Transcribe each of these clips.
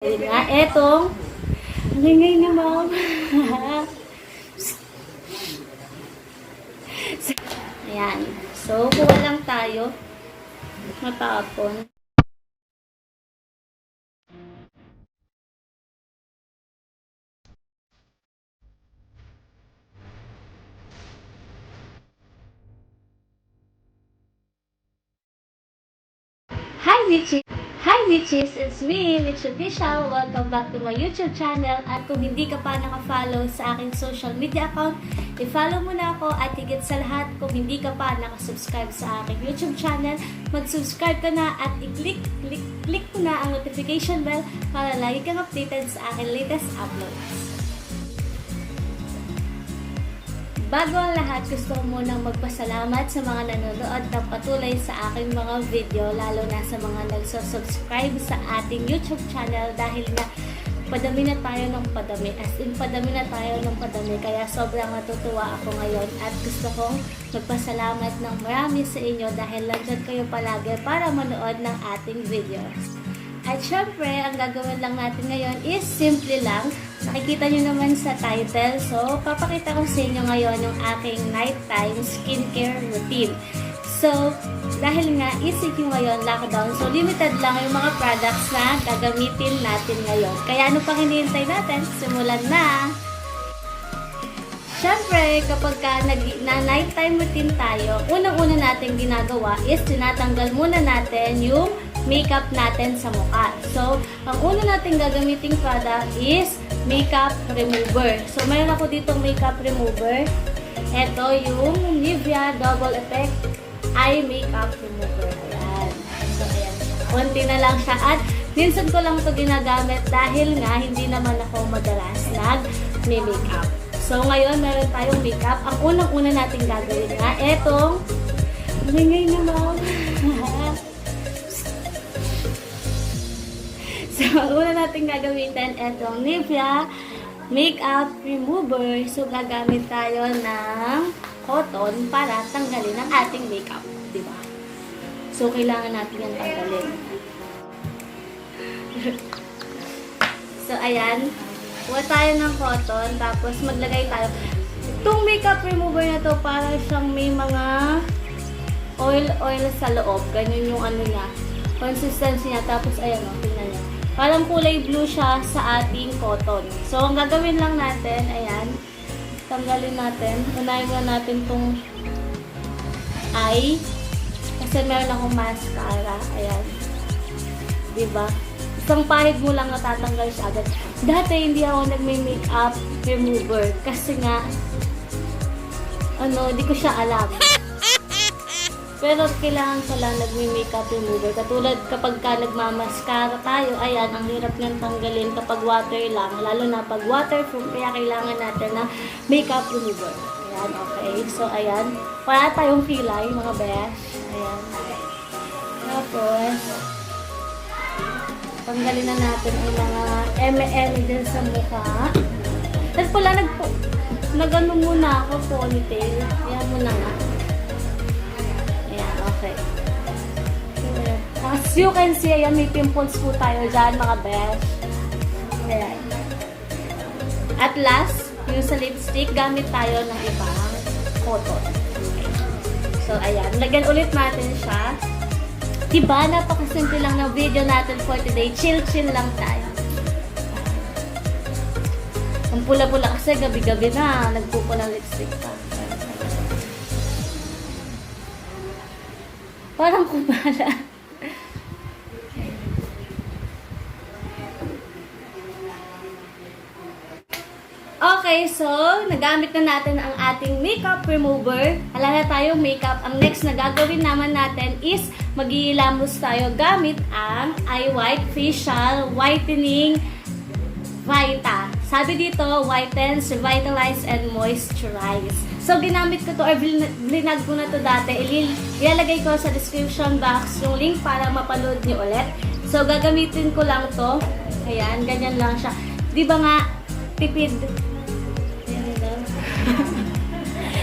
Yun nga, etong ingay ni ma'am. Ayan. So, kuha lang tayo. Matapon. Hi, Witches! Hi, Witches! It's me, Witch Official. Welcome back to my YouTube channel. At kung hindi ka pa naka-follow sa aking social media account, i-follow mo na ako. At higit sa lahat, kung hindi ka pa naka-subscribe sa aking YouTube channel, mag-subscribe ka na at i-click mo na ang notification bell para lagi kang updated sa aking latest uploads. Bago ang lahat, gusto ko munang magpasalamat sa mga nanonood ng patuloy sa aking mga video, lalo na sa mga nagsusubscribe sa ating YouTube channel dahil na padami na tayo ng padami. As in, padami na tayo ng padami. Kaya sobrang natutuwa ako ngayon at gusto kong magpasalamat ng marami sa inyo dahil nandyan kayo palagi para manood ng ating videos. At syempre, ang gagawin lang natin ngayon is simple lang. Nakikita nyo naman sa title. So, papakita ko sa inyo ngayon yung aking nighttime skincare routine. So, dahil nga ECQ ngayon, lockdown, so limited lang yung mga products na gagamitin natin ngayon. Kaya ano pang hinihintay natin? Simulan na! Siyempre, kapag nighttime routine tayo, unang-una natin ginagawa is tinatanggal muna natin yung makeup natin sa mukha. So, ang una natin gagamiting product is makeup remover. So, mayroon ako ditong makeup remover. Ito yung Nivea Double Effect Eye Makeup Remover. Ayan. So, ayan. Konti na lang siya. At minsan ko lang ito ginagamit dahil nga hindi naman ako madalas nag-makeup. So, ngayon, meron tayong makeup. Ang unang-una natin gagawin nga, etong ingay na ma'am. So, ang una natin gagamitin, etong Nivea Makeup Remover. So, gagamit tayo ng cotton para tanggalin ang ating makeup. Diba? So, kailangan natin yan tanggalin. So, ayan. Kuha tayo ng cotton, tapos maglagay tayo. Itong makeup remover na to, para siyang may mga oil sa loob. Ganyan yung ano niya. Consistency niya. Tapos, ayan o, tingnan niya. Parang kulay blue siya sa ating cotton. So, ang gagawin lang natin, ayan. Tanggalin natin. Unahin lang natin itong eye. Kasi meron akong mascara. Ayan. Diba? Isang pahid mo lang natatanggal siya agad. Dati, hindi ako nagme-makeup remover. Kasi nga, di ko siya alam. Pero kailangan ko lang nagme-makeup remover. Katulad kapag ka nagmamaskara tayo, ayan, ang hirap niyang tanggalin kapag water lang. Lalo na pag waterproof, kaya kailangan natin ng makeup remover. Ayan, okay. So, ayan. Wala tayong kilay, mga besh. Ayan. Tapos, tanggalin na natin ang mga eme din sa mukha. Tapos pala, nag-ano muna ako, ponytail. Ayan muna nga. Okay. As you can see, ayan, may pimples po tayo dyan, mga besh. Ayan. At last, yung sa lipstick, gamit tayo ng ibang cotton. Okay. So, ayan. Lagyan ulit natin siya. Diba? Napakasimple lang ng video natin for today. Chill-chill lang tayo. Ang pula-pula kasi gabi-gabi na. Nagpupulang lipstick pa. Parang kumala. Okay, so, nagamit na natin ang ating makeup remover. Hala na tayo makeup. Ang next na gagawin naman natin is mag-iilamos tayo gamit ang Eye White Facial Whitening Vita. Sabi dito, whitens, revitalize, and moisturize. So, ginamit ko to or blinag ko na to dati. Ilalagay ko sa description box yung link para mapanood niyo ulit. So, gagamitin ko lang to. Ayan, ganyan lang siya. Di ba nga, tipid.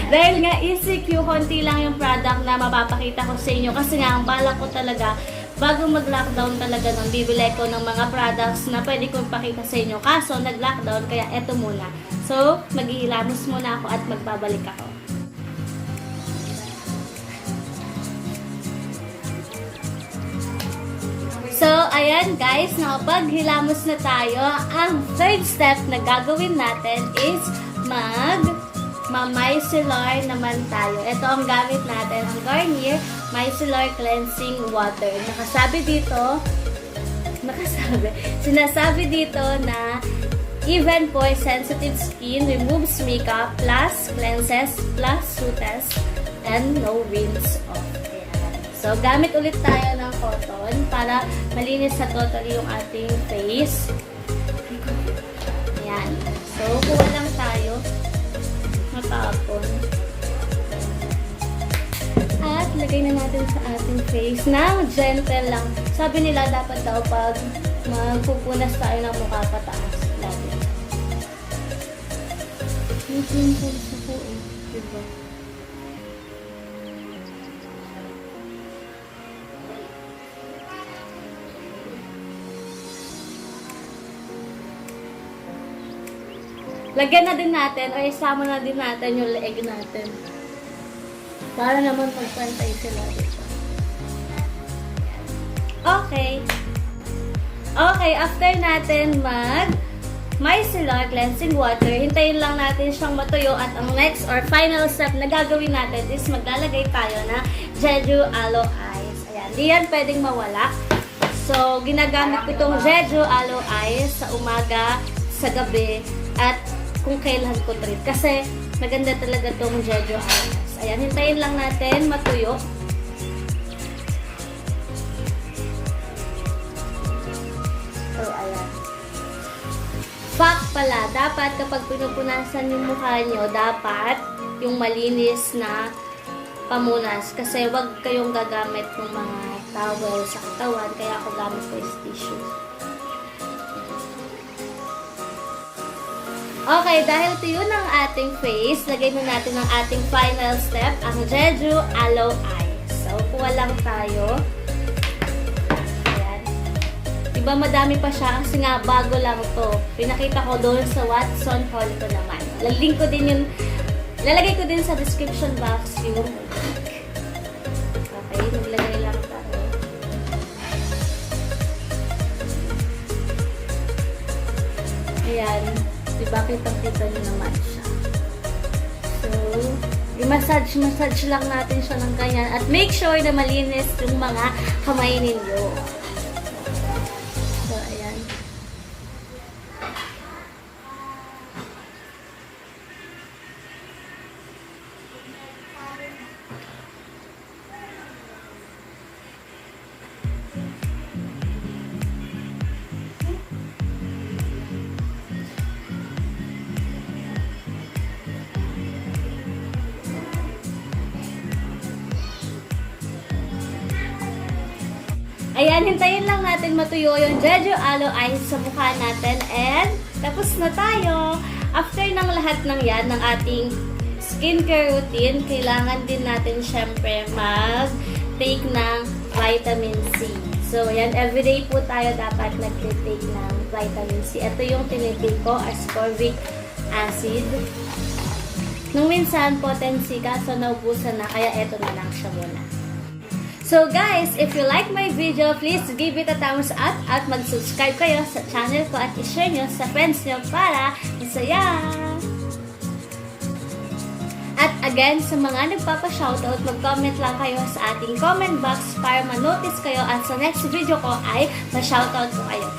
Dahil nga, ECQ, konti lang yung product na mapapakita ko sa inyo. Kasi nga, ang balak ko talaga, bago mag-lockdown talaga nang bibili ko ng mga products na pwede kong pakita sa inyo. Kaso, nag-lockdown, kaya eto muna. So, maghihilamos muna ako at magbabalik ako. So, ayan guys, nakapaghilamos na tayo. Ang third step na gagawin natin is ma-micellar naman tayo. Ito ang gamit natin, ang Garnier Micellar Cleansing Water. Sinasabi dito na even for sensitive skin, removes makeup, plus cleanses, plus soothes, and no rinse off. So, gamit ulit tayo ng cotton para malinis sa totally yung ating face. Ayan. So, kuha lang tayo. Matapon. At lagay na natin sa ating face na gentle lang. Sabi nila dapat daw pag magpupunas tayo ng mukha pataas. Lagi. Yung pimples ako eh. Diba? Lagyan na din natin o isama na din natin yung leeg natin. Para naman magpantay sila dito. Okay. Okay, after natin micellar cleansing water, hintayin lang natin siyang matuyo at ang next or final step na gagawin natin is maglalagay tayo na Jeju Aloe Eyes. Ayan, di yan pwedeng mawala. So, ginagamit ko itong Jeju Aloe Eyes sa umaga, sa gabi, at kung kailan ko trip. Kasi maganda talaga itong Jeju Eyes. Ayan, hintayin lang natin matuyo. So, ayan. Fact pala, dapat kapag pinupunasan yung mukha nyo, dapat yung malinis na pamunas. Kasi wag kayong gagamit ng mga towel sa katawan. Kaya ako gamit ko is tissue. Okay, dahil tuyo ng ating face, lagay na natin ang ating final step, ang Jeju Aloe Eyes. So, kuha lang tayo. Ayan. Diba madami pa siya kasi nga bago lang to. Pinakita ko doon sa Watson haul ko naman. Lalagay ko din sa description box yung link. Okay, maglagay lang tayo. Ayan. Diba, kitang-kita nyo naman siya. So, i-massage lang natin siya ng ganyan. At make sure na malinis yung mga kamay ninyo. So, ayan. Ayan, hintayin lang natin matuyo yung Jeju Aloe Eyes sa mukha natin. And, tapos na tayo. After ng lahat ng yan, ng ating skincare routine, kailangan din natin syempre mag-take ng vitamin C. So, ayan, everyday po tayo dapat nag-take ng vitamin C. Ito yung tinitake ko, ascorbic acid. Nung minsan, potency ka, so naubusan na, kaya eto na lang siya muna. So guys, if you like my video, please give it a thumbs up at mag-subscribe kayo sa channel ko at i-share nyo sa friends nyo para masaya! At again, sa mga nagpapa-shoutout, mag-comment lang kayo sa ating comment box para ma-notice kayo at sa next video ko ay ma-shoutout ko kayo.